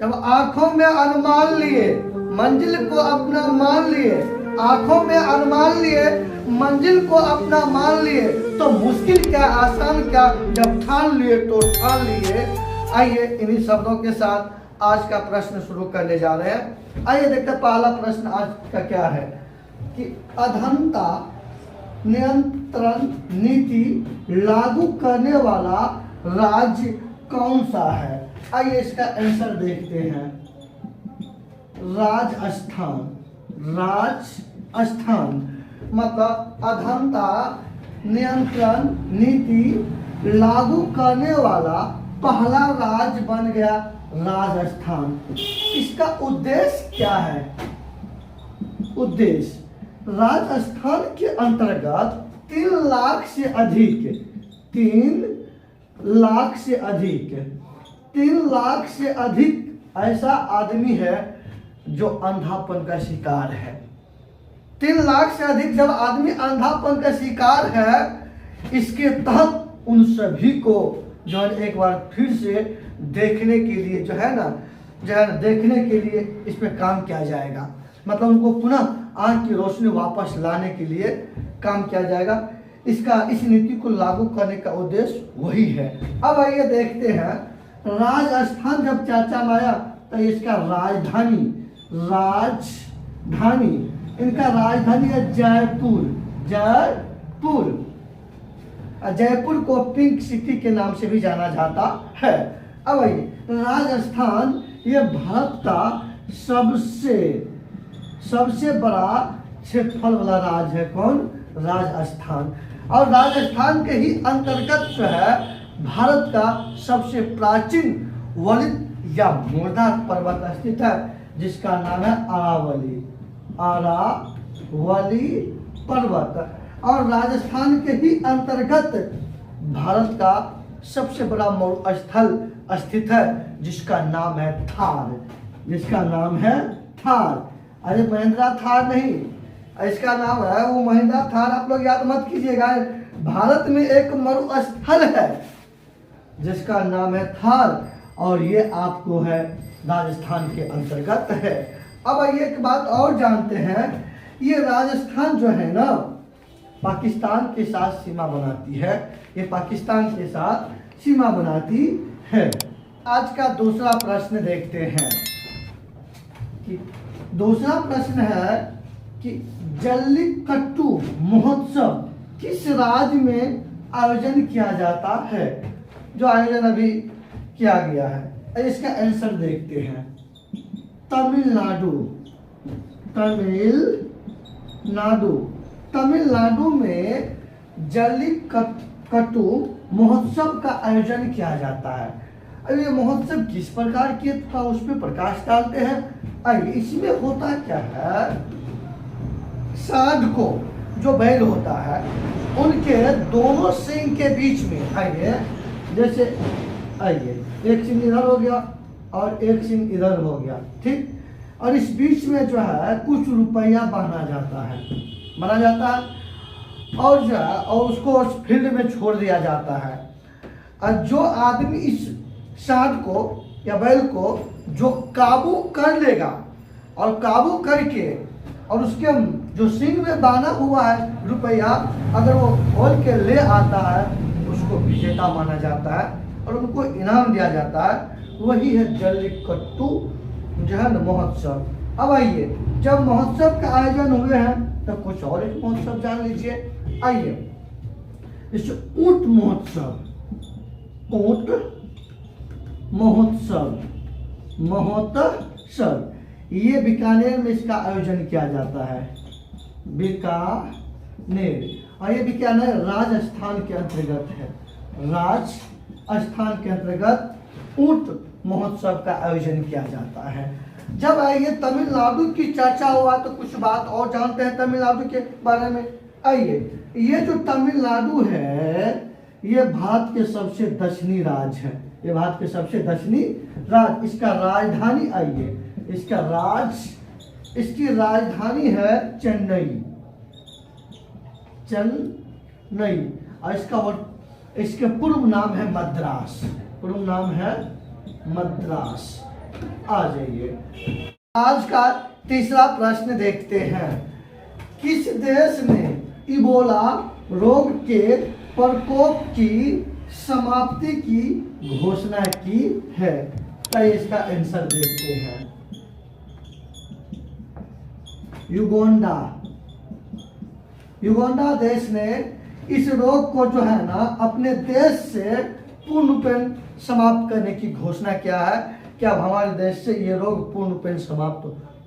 जब आंखों में अनुमान लिए मंजिल को अपना मान लिए, आंखों में अनुमान लिए मंजिल को अपना मान लिए, तो मुश्किल क्या आसान क्या, जब ठान लिए तो ठान लिए। आइए इन्हीं शब्दों के साथ आज का प्रश्न शुरू करने जा रहे हैं। आइए देखते हैं पहला प्रश्न आज का क्या है कि अधमता नियंत्रण नीति लागू करने वाला राज्य कौन सा है। आइए इसका आंसर देखते हैं। राजस्थान। राजस्थान मतलब अधमता नियंत्रण नीति लागू करने वाला पहला राज्य बन गया राजस्थान। इसका उद्देश्य क्या है? उद्देश्य राजस्थान के अंतर्गत 3 लाख से अधिक 3 लाख से अधिक 3 लाख से अधिक ऐसा आदमी है जो अंधापन का शिकार है। 3 लाख से अधिक जब आदमी अंधापन का शिकार है, इसके तहत उन सभी को जो है एक बार फिर से देखने के लिए जो है ना देखने के लिए इस पे काम किया जाएगा। मतलब उनको पुनः आंख की रोशनी वापस लाने के लिए काम किया जाएगा। इस नीति को लागू करने का उद्देश्य वही है। अब आइए देखते हैं राजस्थान जब चर्चा में आया तो इसका राजधानी इनका राजधानी है जयपुर। जयपुर को पिंक सिटी के नाम से भी जाना जाता है। अब आइए राजस्थान ये भारत का सबसे बड़ा क्षेत्रफल वाला राज्य है। कौन? राजस्थान। और राजस्थान के ही अंतर्गत जो है भारत का सबसे प्राचीन वलित या मुर्दार पर्वत स्थित है, जिसका नाम है अरावली पर्वत। और राजस्थान के ही अंतर्गत भारत का सबसे बड़ा मरुस्थल स्थित है, जिसका नाम है थार। अरे महिंद्रा थार नहीं, इसका नाम है वो महिंद्रा थार। आप लोग याद मत कीजिएगा। भारत में एक मरुस्थल है जिसका नाम है थार, और ये आपको है राजस्थान के अंतर्गत है। अब ये एक बात और जानते हैं, ये राजस्थान जो है ना पाकिस्तान के साथ सीमा बनाती है। ये पाकिस्तान के साथ सीमा बनाती है। आज का दूसरा प्रश्न देखते हैं कि दूसरा प्रश्न है कि जल्लीकट्टू महोत्सव किस राज्य में आयोजन किया जाता है? जो आयोजन अभी किया गया है, इसका आंसर देखते हैं। तमिलनाडु में जल्लीकट्टू महोत्सव का आयोजन किया जाता है। अब ये महोत्सव किस प्रकार की था उस पर प्रकाश डालते हैं। इसमें होता क्या है, सांड को जो बैल होता है उनके दोनों सींग के बीच में जैसे एक सींग इधर हो गया और एक सींग इधर हो गया, ठीक। और इस बीच में जो है कुछ रुपया बना जाता है और जो है और उसको उस फील्ड में छोड़ दिया जाता है। और जो आदमी इस सांड को या बैल को जो काबू कर लेगा और काबू करके और उसके जो सींग में बांधा हुआ है रुपया अगर वो खोल के ले आता है, उसको विजेता माना जाता है और उनको इनाम दिया जाता है। वही है जल्लीकट्टू जो है महोत्सव। अब आइए, जब महोत्सव का आयोजन हुए हैं तो कुछ और एक महोत्सव जान लीजिए। आइए, इस ऊंट महोत्सव ये बीकानेर में इसका आयोजन किया जाता है। बीकानेर, और ये बीकानेर राजस्थान के अंतर्गत है। राजस्थान के अंतर्गत ऊंट महोत्सव का आयोजन किया जाता है। जब आइए तमिलनाडु की चर्चा हुआ तो कुछ बात और जानते हैं तमिलनाडु के बारे में। आइए, ये जो तमिलनाडु है ये भारत के सबसे दक्षिणी राज्य है। ये भारत के सबसे दक्षिणी राज्य। इसका राजधानी इसकी राजधानी है चेन्नई। और इसके पूर्व नाम है मद्रास। आ जाइए। आज का तीसरा प्रश्न देखते हैं। किस देश ने इबोला रोग के प्रकोप की समाप्ति की घोषणा की है? तो इसका आंसर देखते हैं। युगांडा। युगांडा देश ने इस रोग को जो है ना अपने देश से पूर्णपेण समाप्त करने की घोषणा किया है कि अब हमारे देश से ये रोग पूर्णपेण समाप्त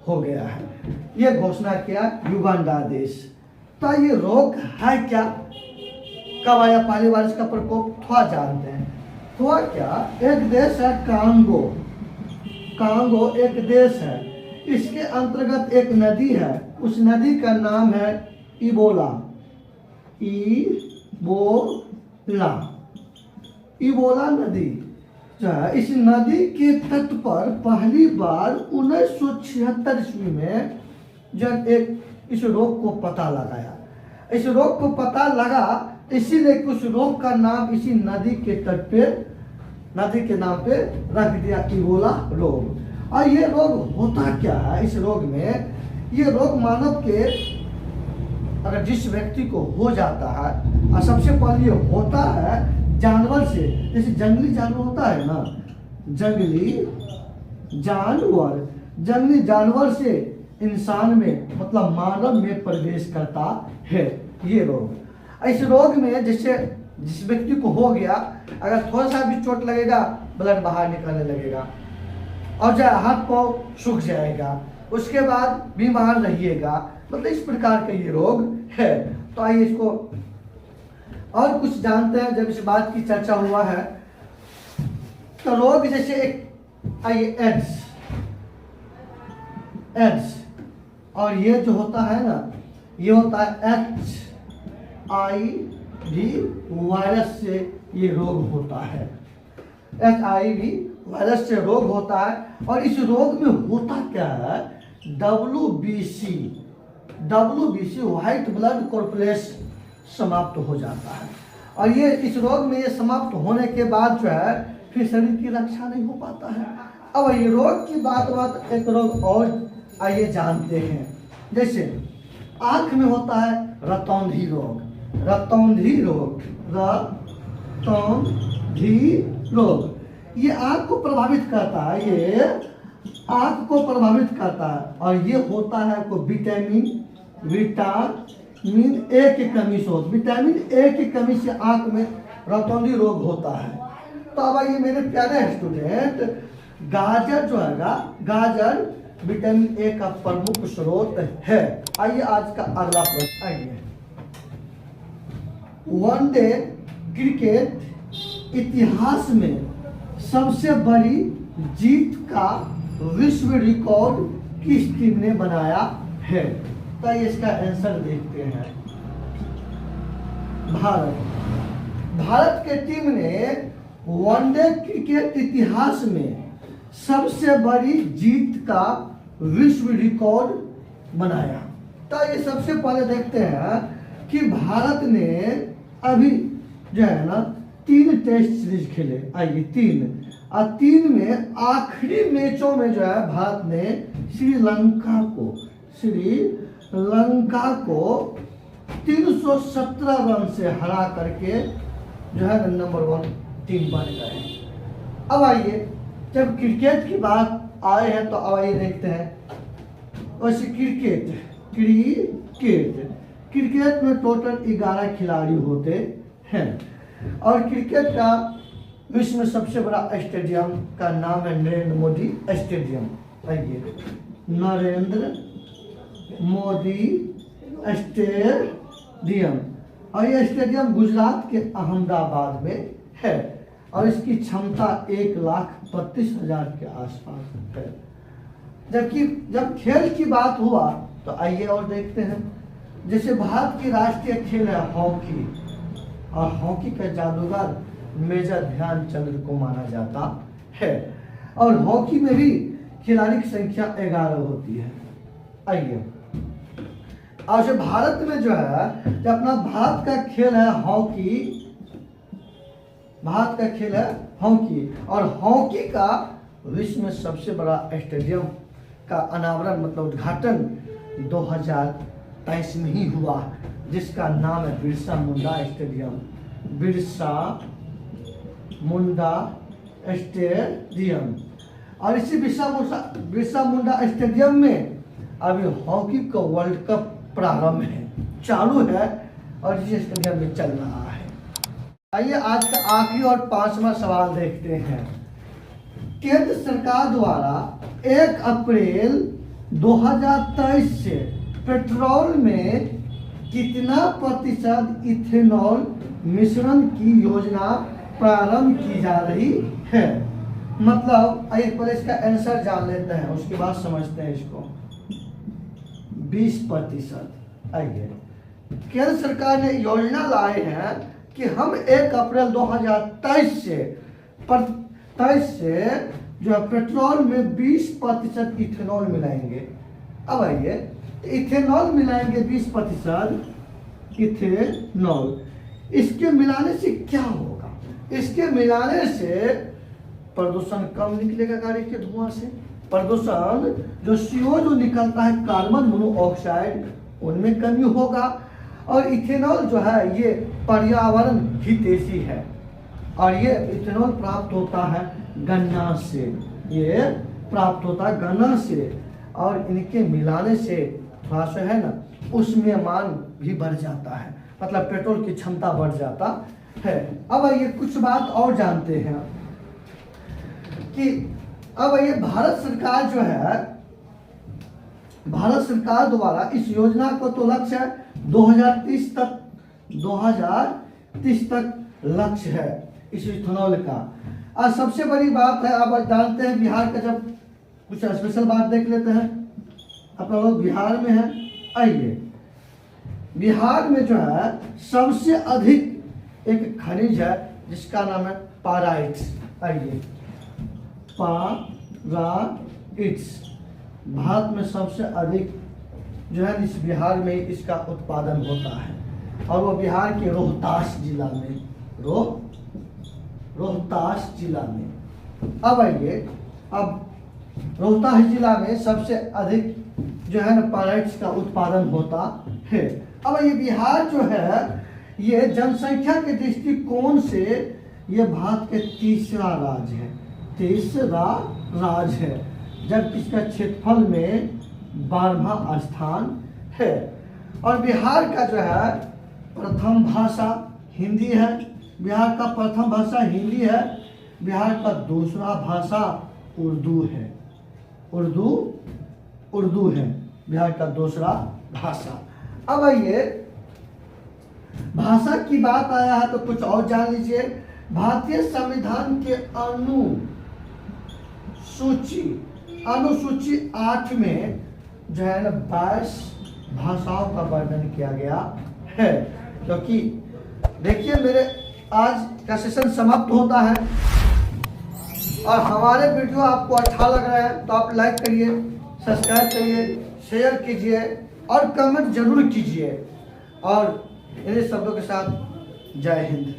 हो गया है। ये घोषणा किया युगांडा देश। तो ये रोग है क्या, कब आया पहली बार इसका प्रकोप, थोड़ा जानते हैं। थोड़ा क्या, एक देश है कांगो। कांगो एक देश है, इसके अंतर्गत एक नदी है, उस नदी का नाम है इबोला। इबोला नदी जो है, इस नदी के तट पर पहली बार 1976 ईस्वी में जब एक इस रोग को पता लगाया। इस रोग को पता लगा इसीलिए उस रोग का नाम इसी नदी के तट पे, नदी के नाम पे रख दिया, इबोला रोग। और ये रोग होता क्या है? इस रोग में, ये रोग मानव के अगर जिस व्यक्ति को हो जाता है, और सबसे पहले ये होता है जानवर से। जैसे जंगली जानवर होता है ना, जंगली जानवर से इंसान में मतलब मानव में प्रवेश करता है ये रोग। इस रोग में जैसे जिस व्यक्ति को हो गया, अगर थोड़ा सा भी चोट लगेगा ब्लड बाहर निकलने लगेगा, और जो हाथ पाँव सूख जाएगा, उसके बाद बीमार रहिएगा, मतलब इस प्रकार का ये रोग है। तो आइए इसको और कुछ जानते हैं। जब इस बात की चर्चा हुआ है तो रोग जैसे एक आइए एड्स, और ये जो होता है ना, ये होता है HIV वायरस से ये रोग होता है। HIV वायरस से रोग होता है। और इस रोग में होता क्या है, WBC व्हाइट ब्लड कॉर्पुलेशन समाप्त हो जाता है। और ये इस रोग में ये समाप्त होने के बाद जो है फिर शरीर की रक्षा नहीं हो पाता है। अब ये रोग की बात एक रोग और आइए जानते हैं। जैसे आंख में होता है रतौंधी रोग। ये आंख को प्रभावित करता है, ये आंख को प्रभावित करता है। और ये होता है आपको विटामिन ए की कमी से होता है। विटामिन ए की कमी से आंख में रतौंधी रोग होता है। तो अब आइए मेरे प्यारे स्टूडेंट, गाजर जो है गाजर विटामिन ए का प्रमुख स्रोत है। आइए आज का अगला प्रश्न। आइए, वनडे क्रिकेट इतिहास में सबसे बड़ी जीत का विश्व रिकॉर्ड किस टीम ने बनाया है? तो इसका आंसर देखते हैं। भारत के टीम ने वनडे क्रिकेट इतिहास में सबसे बड़ी जीत का विश्व रिकॉर्ड बनाया। तो ये सबसे पहले देखते हैं कि भारत ने अभी जो है ना 3 टेस्ट सीरीज खेले। आइए 3 और 3 में आखिरी मैचों में जो है भारत ने श्रीलंका को 317 रन से हरा करके जो है नंबर 1 टीम बन गए। अब आइए, जब क्रिकेट की बात आए हैं तो अब आइए देखते हैं। वैसे क्रिकेट में टोटल 11 खिलाड़ी होते हैं। और क्रिकेट का विश्व में सबसे बड़ा स्टेडियम का नाम है नरेंद्र मोदी स्टेडियम। आइए, नरेंद्र मोदी स्टेडियम। और ये स्टेडियम गुजरात के अहमदाबाद में है और इसकी क्षमता 1,32,000 के आसपास है। जबकि जब खेल की बात हुआ तो आइए और देखते हैं। जैसे भारत की राष्ट्रीय खेल है हॉकी, और हॉकी का जादूगर मेजर ध्यानचंद को माना जाता है। और हॉकी में भी खिलाड़ी की संख्या 11 होती है। आइए, और जो भारत में जो है, जो अपना भारत का खेल है हॉकी, भारत का खेल है हॉकी, और हॉकी का विश्व में सबसे बड़ा स्टेडियम का अनावरण मतलब उद्घाटन 2023 में ही हुआ, जिसका नाम है बिरसा मुंडा स्टेडियम। बिरसा मुंडा स्टेडियम। और इसी बिरसा मुंडा स्टेडियम में अभी हॉकी का वर्ल्ड कप प्रारंभ है, चालू है और इसी स्टेडियम में चल रहा है। आइए आज का आखिरी और 5वां सवाल देखते हैं। केंद्र सरकार द्वारा 1 अप्रैल 2023 से पेट्रोल में कितना प्रतिशत इथेनॉल मिश्रण की योजना प्रारंभ की जा रही है? मतलब आइए पहले इसका आंसर जान लेते हैं, उसके बाद समझते हैं इसको। 20%। आइए, केंद्र सरकार ने योजना लाए हैं कि हम 1 अप्रैल 2023 से जो है पेट्रोल में 20% इथेनॉल मिलाएंगे। अब आइए, इथेनॉल मिलाएंगे 20% इथेनॉल। इसके मिलाने से क्या होगा? इसके मिलाने से प्रदूषण कम निकलेगा गाड़ी के धुआं से। प्रदूषण जो CO जो निकलता है, कार्बन मोनोऑक्साइड, उनमें कमी होगा। और इथेनॉल जो है ये पर्यावरण हितैषी है और ये इथेनॉल प्राप्त होता है गन्ना से, ये प्राप्त होता है गन्ना से। और इनके मिलाने से थोड़ा सा है ना, उसमें मान भी बढ़ जाता है, मतलब पेट्रोल की क्षमता बढ़ जाता है। अब ये कुछ बात और जानते हैं कि अब ये भारत सरकार जो है, भारत सरकार द्वारा इस योजना को तो लक्ष्य है 2030 तक लक्ष्य है इस इथेनॉल का। और सबसे बड़ी बात है, आप जानते हैं बिहार का, जब कुछ स्पेशल बात देख लेते हैं। अपना लोग बिहार में है। आइए, बिहार में जो है सबसे अधिक एक खनिज है जिसका नाम है पाराइट्स। आइए, पाराइट्स भारत में सबसे अधिक जो है इस बिहार में इसका उत्पादन होता है और वो बिहार के रोहतास जिला में, रोहतास जिला में। अब आइए, अब रोहतास जिला में सबसे अधिक जो है ना पाराइट्स का उत्पादन होता है। अब ये बिहार जो है ये जनसंख्या के दृष्टिकोण से ये भारत के तीसरा राज्य है, तीसरा राज्य है, जब इसका क्षेत्रफल में 12वां स्थान है। और बिहार का जो है प्रथम भाषा हिंदी है, बिहार का प्रथम भाषा हिंदी है, बिहार का दूसरा भाषा उर्दू है, उर्दू है बिहार का दूसरा भाषा। अब आइए, भाषा की बात आया है तो कुछ और जान लीजिए। भारतीय संविधान के अनुसूची 8 में जो है ना 22 भाषाओं का वर्णन किया गया है। क्योंकि देखिए, मेरे आज का सेशन समाप्त होता है और हमारे वीडियो आपको अच्छा लग रहा है तो आप लाइक करिए, सब्सक्राइब करिए, शेयर कीजिए और कमेंट जरूर कीजिए। और इन्हीं शब्दों के साथ जय हिंद।